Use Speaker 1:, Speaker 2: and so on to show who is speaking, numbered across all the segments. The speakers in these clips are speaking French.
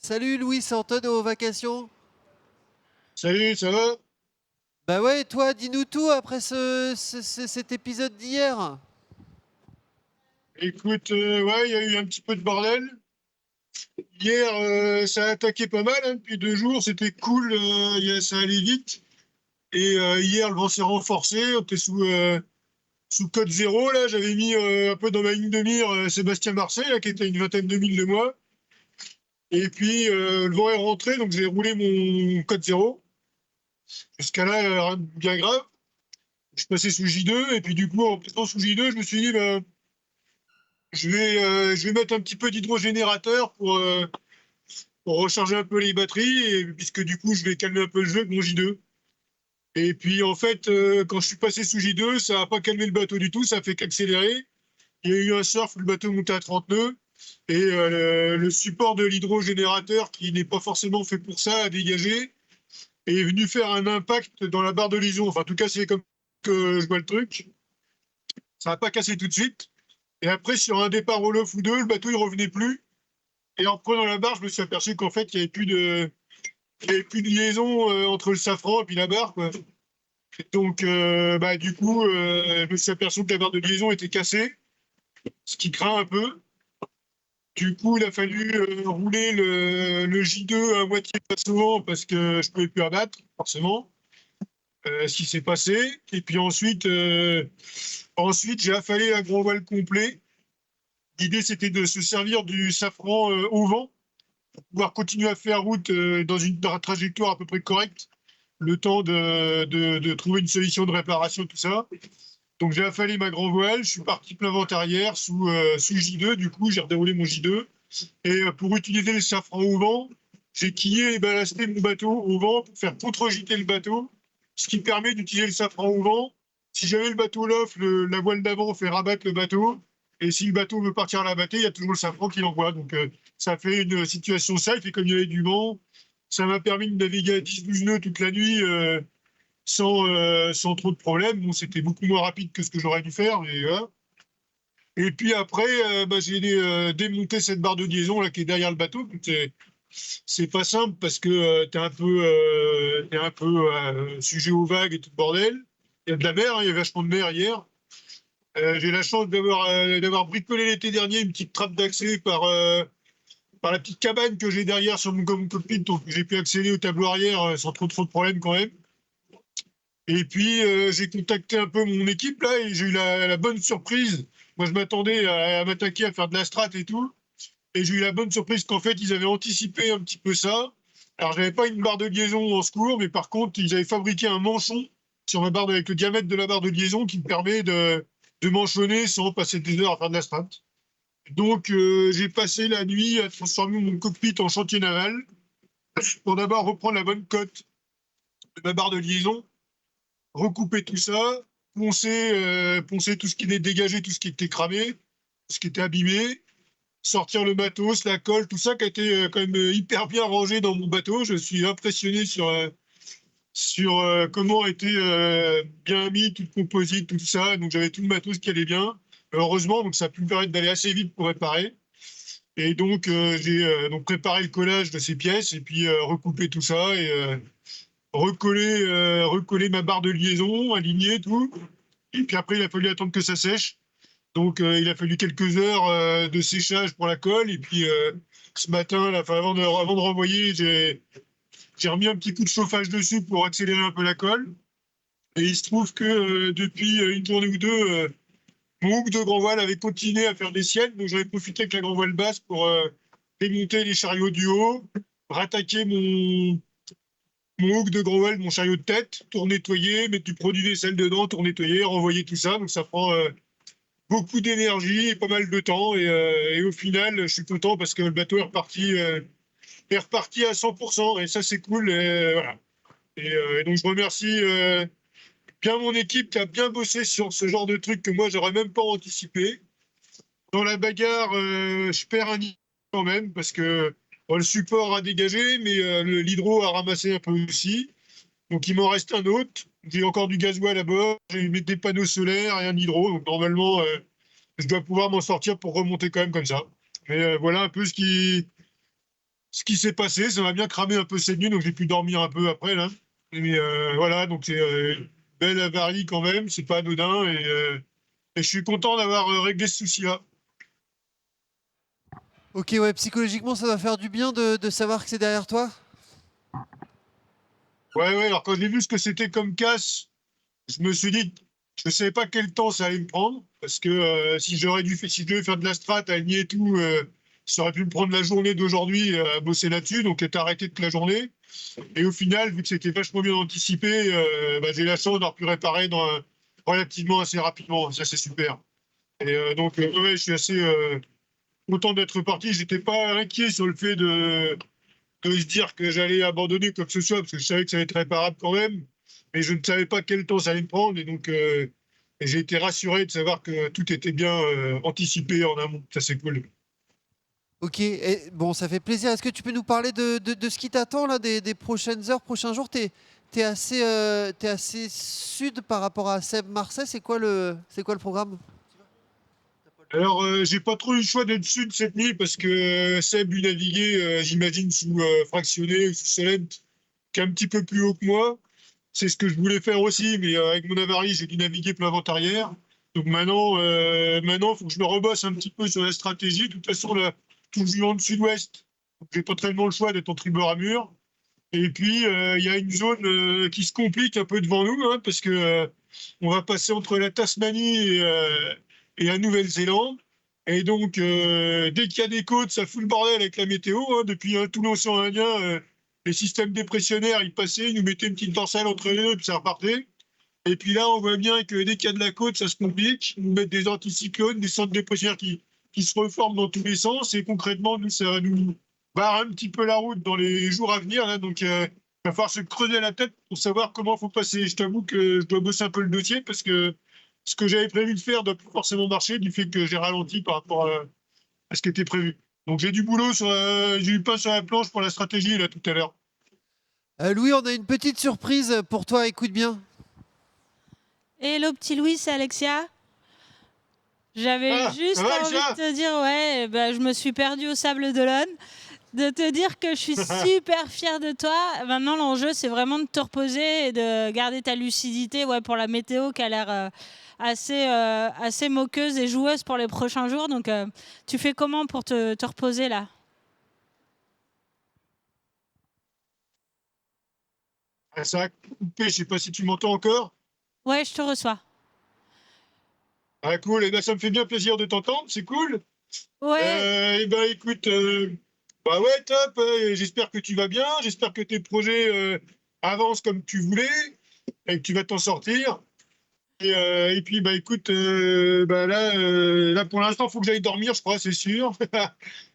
Speaker 1: Salut Louis, c'est Antoine aux vacations.
Speaker 2: Salut, ça va?
Speaker 1: Bah ouais, toi, dis-nous tout après cet épisode d'hier.
Speaker 2: Écoute, ouais, il y a eu un petit peu de bordel. Hier, ça a attaqué pas mal, hein, depuis 2 jours, c'était cool, ça allait vite. Et hier, le vent s'est renforcé, on était sous code zéro, là. J'avais mis un peu dans ma ligne de mire Sébastien Marseille, là, qui était à une vingtaine de milles de moi. Et puis, le vent est rentré, donc j'ai roulé mon code zéro. Jusqu'à là, rien de bien grave. Je suis passé sous J2, et puis du coup, en passant sous J2, je me suis dit, bah, je vais mettre un petit peu d'hydrogénérateur pour recharger un peu les batteries, puisque du coup, je vais calmer un peu le jeu avec mon J2. Et puis, en fait, quand je suis passé sous J2, ça n'a pas calmé le bateau du tout, ça a fait qu'accélérer. Il y a eu un surf, le bateau montait à 30 nœuds, et le support de l'hydrogénérateur, qui n'est pas forcément fait pour ça, a dégagé, et est venu faire un impact dans la barre de liaison. Enfin, en tout cas, c'est comme que je vois le truc. Ça n'a pas cassé tout de suite. Et après, sur un départ Olof ou deux, le bateau, il revenait plus. Et en prenant la barre, je me suis aperçu qu'en fait, il y avait plus de liaison entre le safran et puis la barre, quoi. Donc, bah, du coup, je me suis aperçu que la barre de liaison était cassée, ce qui craint un peu. Du coup, il a fallu rouler le J2 à moitié passant parce que je pouvais plus abattre, forcément, ce qui s'est passé. Et puis ensuite, j'ai affalé la grand voile complet. L'idée, c'était de se servir du safran au vent, pouvoir continuer à faire route dans une trajectoire à peu près correcte, le temps de trouver une solution de réparation, tout ça. Donc j'ai affalé ma grand voile, je suis parti plein vent arrière sous J2, du coup j'ai redéroulé mon J2. Et pour utiliser le safran au vent, j'ai quillé et ballasté mon bateau au vent pour faire contre-giter le bateau, ce qui permet d'utiliser le safran au vent. Si jamais le bateau l'offre, la voile d'avant fait rabattre le bateau. Et si le bateau veut partir à la battée, il y a toujours le safran qui l'envoie. Donc ça fait une situation safe. Et comme il y avait du vent, ça m'a permis de naviguer à 10-12 nœuds toute la nuit sans trop de problèmes. Bon, c'était beaucoup moins rapide que ce que j'aurais dû faire. Mais, voilà. Et puis après, bah, j'ai démonté cette barre de liaison là, qui est derrière le bateau. C'est pas simple parce que t'es un peu sujet aux vagues et tout le bordel. Il y a de la mer, hein, il y a vachement de mer hier. J'ai la chance d'avoir bricolé l'été dernier une petite trappe d'accès par la petite cabane que j'ai derrière sur mon cockpit, donc j'ai pu accéder au tableau arrière sans trop de problèmes quand même. Et puis j'ai contacté un peu mon équipe là et j'ai eu la bonne surprise. Moi je m'attendais à m'attaquer à faire de la strat et tout. Et j'ai eu la bonne surprise qu'en fait, ils avaient anticipé un petit peu ça. Alors, j'avais pas une barre de liaison en secours, mais par contre, ils avaient fabriqué un manchon sur ma barre avec le diamètre de la barre de liaison qui me permet de manchonner sans passer des heures à faire de la strat. Donc, j'ai passé la nuit à transformer mon cockpit en chantier naval pour d'abord reprendre la bonne cote de ma barre de liaison, recouper tout ça, poncer tout ce qui était dégagé, tout ce qui était cramé, tout ce qui était abîmé, sortir le matos, la colle, tout ça qui a été quand même hyper bien rangé dans mon bateau. Je suis impressionné sur comment a été bien mis, tout le composite, tout ça. Donc j'avais tout le matos qui allait bien. Heureusement, donc ça a pu me permettre d'aller assez vite pour réparer. Et donc j'ai donc préparé le collage de ces pièces et puis recoupé tout ça et recoller ma barre de liaison, aligner tout. Et puis après, il a fallu attendre que ça sèche. Donc, il a fallu quelques heures de séchage pour la colle. Et puis, ce matin, là, avant de renvoyer, j'ai remis un petit coup de chauffage dessus pour accélérer un peu la colle. Et il se trouve que depuis une journée ou deux, mon hook de grand voile avait continué à faire des siennes. Donc, j'avais profité avec la grand voile basse pour démonter les chariots du haut, rattaquer mon hook de grand voile, mon chariot de tête, tout nettoyer, mettre du produit vaisselle dedans, tout nettoyer, renvoyer tout ça. Donc, ça prend beaucoup d'énergie et pas mal de temps. Et au final, je suis content parce que le bateau est reparti à 100%. Et ça, c'est cool. Et, voilà. Et donc, je remercie bien mon équipe qui a bien bossé sur ce genre de truc que moi, j'aurais même pas anticipé. Dans la bagarre, je perds un niveau quand même parce que bon, le support a dégagé, mais l'hydro a ramassé un peu aussi. Donc, il m'en reste un autre. J'ai encore du gasoil à bord. J'ai mis des panneaux solaires et un hydro. Donc, normalement, je dois pouvoir m'en sortir pour remonter quand même comme ça. Mais voilà un peu ce qui s'est passé. Ça m'a bien cramé un peu cette nuit, donc j'ai pu dormir un peu après, là. Mais voilà, donc c'est belle avarie quand même, c'est pas anodin, et je suis content d'avoir réglé ce souci-là.
Speaker 1: Ok, ouais, psychologiquement, ça va faire du bien de savoir que c'est derrière toi.
Speaker 2: Ouais, alors quand j'ai vu ce que c'était comme casse, je me suis dit, je ne savais pas quel temps ça allait me prendre, parce que si si je devais faire de la strat, aligner et tout, ça aurait pu me prendre la journée d'aujourd'hui à bosser là-dessus, donc être arrêté toute la journée. Et au final, vu que c'était vachement bien anticipé, j'ai la chance d'avoir pu réparer relativement assez rapidement. Ça, c'est super. Et donc, ouais, je suis assez content d'être parti. J'étais pas inquiet sur le fait de se dire que j'allais abandonner quoi que ce soit, parce que je savais que ça allait être réparable quand même, mais je ne savais pas quel temps ça allait me prendre, et donc et j'ai été rassuré de savoir que tout était bien anticipé en amont. Ça, c'est cool.
Speaker 1: Ok, et bon, ça fait plaisir. Est-ce que tu peux nous parler de ce qui t'attend là, des prochaines heures, prochains jours? T'es assez sud par rapport à Seb Marseille. C'est quoi le programme?
Speaker 2: Alors, j'ai pas trop eu le choix d'être sud cette nuit parce que Seb lui naviguait, j'imagine, sous fractionné ou sous Solent, qui est un petit peu plus haut que moi. C'est ce que je voulais faire aussi, mais avec mon avarie, j'ai dû naviguer plein vent arrière. Donc maintenant, il faut que je me rebosse un petit peu sur la stratégie. De toute façon, là, tout le vent de sud-ouest, donc j'ai pas tellement le choix d'être en tribord à mur. Et puis, il y a une zone qui se complique un peu devant nous, hein, parce que on va passer entre la Tasmanie et la Nouvelle-Zélande. Et donc, dès qu'il y a des côtes, ça fout le bordel avec la météo, hein. Depuis tout l'océan Indien, les systèmes dépressionnaires, ils passaient, ils nous mettaient une petite dorsale entre les deux, et puis ça repartait. Et puis là, on voit bien que dès qu'il y a de la côte, ça se complique. Ils nous mettent des anticyclones, des centres dépressionnaires qui se reforment dans tous les sens. Et concrètement, nous, ça va nous barre un petit peu la route dans les jours à venir, là. Donc, il va falloir se creuser la tête pour savoir comment il faut passer. Je t'avoue que je dois bosser un peu le dossier parce que ce que j'avais prévu de faire ne doit plus forcément marcher du fait que j'ai ralenti par rapport à ce qui était prévu. Donc, j'ai du boulot, j'ai du pain sur la planche pour la stratégie, là, tout à l'heure.
Speaker 1: Louis, on a une petite surprise pour toi. Écoute bien.
Speaker 3: Hello petit Louis, c'est Alexia. J'avais
Speaker 2: Ah, ça
Speaker 3: juste
Speaker 2: va,
Speaker 3: envie de
Speaker 2: Aïcha?
Speaker 3: te dire, ouais, je me suis perdue au Sable d'Olonne, de te dire que je suis super fière de toi. Maintenant, l'enjeu, c'est vraiment de te reposer et de garder ta lucidité, ouais, pour la météo qui a l'air assez moqueuse et joueuse pour les prochains jours. Donc, tu fais comment pour te reposer là?
Speaker 2: Ah, ça a coupé, je sais pas si tu m'entends encore.
Speaker 3: Ouais, je te reçois.
Speaker 2: Ah, cool, et ben, ça me fait bien plaisir de t'entendre, c'est cool.
Speaker 3: Ouais,
Speaker 2: Eh ben, écoute, bah ouais, top. J'espère que tu vas bien. J'espère que tes projets avancent comme tu voulais et que tu vas t'en sortir. Et puis, bah écoute, là, pour l'instant, il faut que j'aille dormir, je crois, c'est sûr.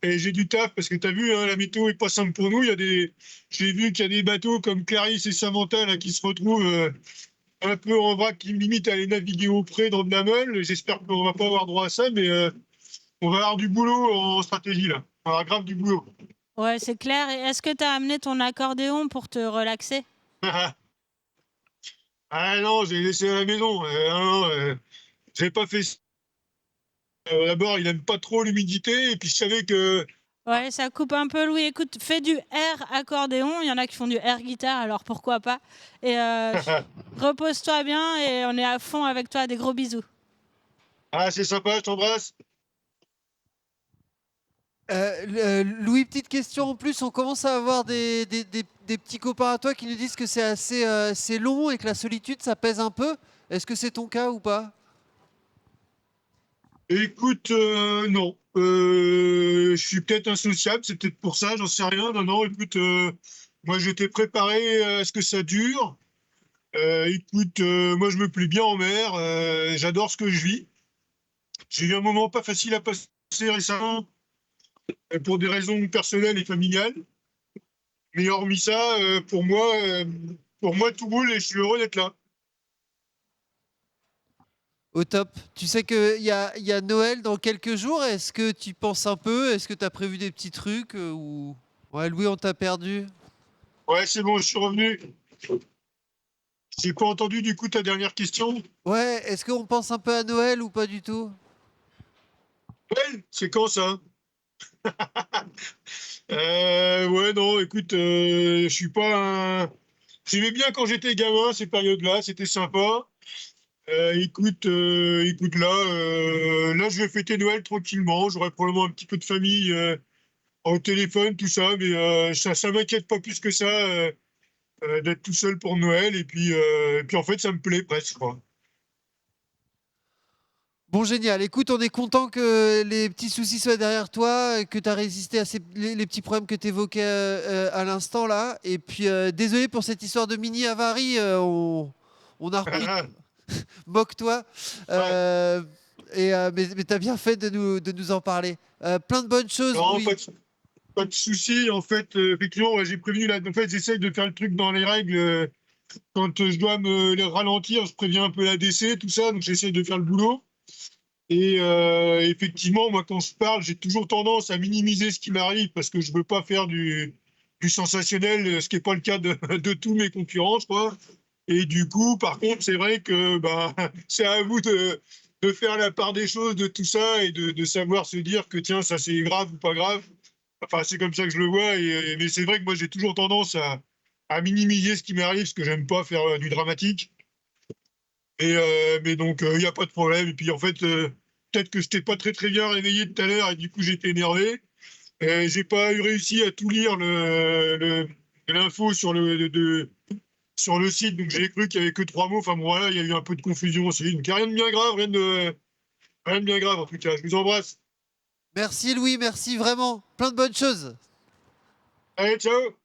Speaker 2: Et j'ai du taf parce que tu as vu, hein, la météo est pas simple pour nous. J'ai vu qu'il y a des bateaux comme Clarisse et Samantha là, qui se retrouvent un peu en vrac, qui me limitent à aller naviguer au près dans de la meule. J'espère qu'on va pas avoir droit à ça, mais on va avoir du boulot en stratégie là. On va avoir grave du boulot.
Speaker 3: ouais, c'est clair. Et est-ce que tu as amené ton accordéon pour te relaxer?
Speaker 2: Ah non, j'ai laissé à la maison. Non, j'ai pas fait ça. D'abord, il aime pas trop l'humidité, et puis je savais que.
Speaker 3: Ouais, ça coupe un peu, Louis. Écoute, fais du air accordéon. Il y en a qui font du air guitare, alors pourquoi pas. Et repose-toi bien et on est à fond avec toi. Des gros bisous.
Speaker 2: Ah, c'est sympa, je t'embrasse.
Speaker 1: Louis, petite question en plus. On commence à avoir des petits copains à toi qui nous disent que c'est long et que la solitude, ça pèse un peu. Est-ce que c'est ton cas ou pas?
Speaker 2: Écoute, non. Je suis peut-être insociable, c'est peut-être pour ça, j'en sais rien. Non, non, écoute, moi j'étais préparé à ce que ça dure. Écoute, moi je me plais bien en mer, j'adore ce que je vis. J'ai eu un moment pas facile à passer récemment pour des raisons personnelles et familiales. Mais hormis ça, pour moi tout roule et je suis heureux d'être là.
Speaker 1: Au top. Tu sais qu'il y a Noël dans quelques jours. Est-ce que tu penses un peu? Est-ce que tu as prévu des petits trucs ou... Ouais, Louis, on t'a perdu.
Speaker 2: Ouais, c'est bon, je suis revenu. J'ai pas entendu du coup ta dernière question.
Speaker 1: Ouais, est-ce qu'on pense un peu à Noël ou pas du tout?
Speaker 2: Ouais, c'est quand ça? Ouais, non, écoute, je suis pas un. J'aimais bien quand j'étais gamin, ces périodes-là, c'était sympa. Écoute, là, je vais fêter Noël tranquillement. J'aurai probablement un petit peu de famille au téléphone, tout ça, mais ça m'inquiète pas plus que ça d'être tout seul pour Noël. Et puis, en fait, ça me plaît presque, quoi.
Speaker 1: Bon, génial. Écoute, on est content que les petits soucis soient derrière toi, que tu as résisté à les petits problèmes que tu évoquais à l'instant là. Et puis, désolé pour cette histoire de mini avarie. On a repris. Moque-toi.
Speaker 2: Ouais.
Speaker 1: Euh, mais tu as bien fait de nous en parler. Plein de bonnes choses,
Speaker 2: Non,
Speaker 1: Louis.
Speaker 2: pas de souci. En fait, effectivement, ouais, j'ai prévenu là. En fait, j'essaye de faire le truc dans les règles. Quand je dois me les ralentir, je préviens un peu la DC, tout ça. Donc, j'essaye de faire le boulot. Et effectivement, moi, quand je parle, j'ai toujours tendance à minimiser ce qui m'arrive parce que je veux pas faire du sensationnel, ce qui n'est pas le cas de tous mes concurrents, je crois. Et du coup, par contre, c'est vrai que bah, c'est à vous de faire la part des choses de tout ça et de savoir se dire que tiens, ça c'est grave ou pas grave. Enfin, c'est comme ça que je le vois. Mais c'est vrai que moi, j'ai toujours tendance à minimiser ce qui m'arrive parce que j'aime pas faire du dramatique. Mais donc, il n'y a pas de problème. Et puis, en fait, peut-être que je n'étais pas très, très bien réveillé tout à l'heure et du coup, j'étais énervé. J'ai pas eu réussi à tout lire l'info sur le site, donc j'ai cru qu'il y avait que 3 mots. Enfin, bon, voilà, il y a eu un peu de confusion aussi. Donc, il n'y a rien de bien grave, rien de bien grave en tout cas. Je vous embrasse.
Speaker 1: Merci, Louis. Merci vraiment. Plein de bonnes choses.
Speaker 2: Allez, ciao!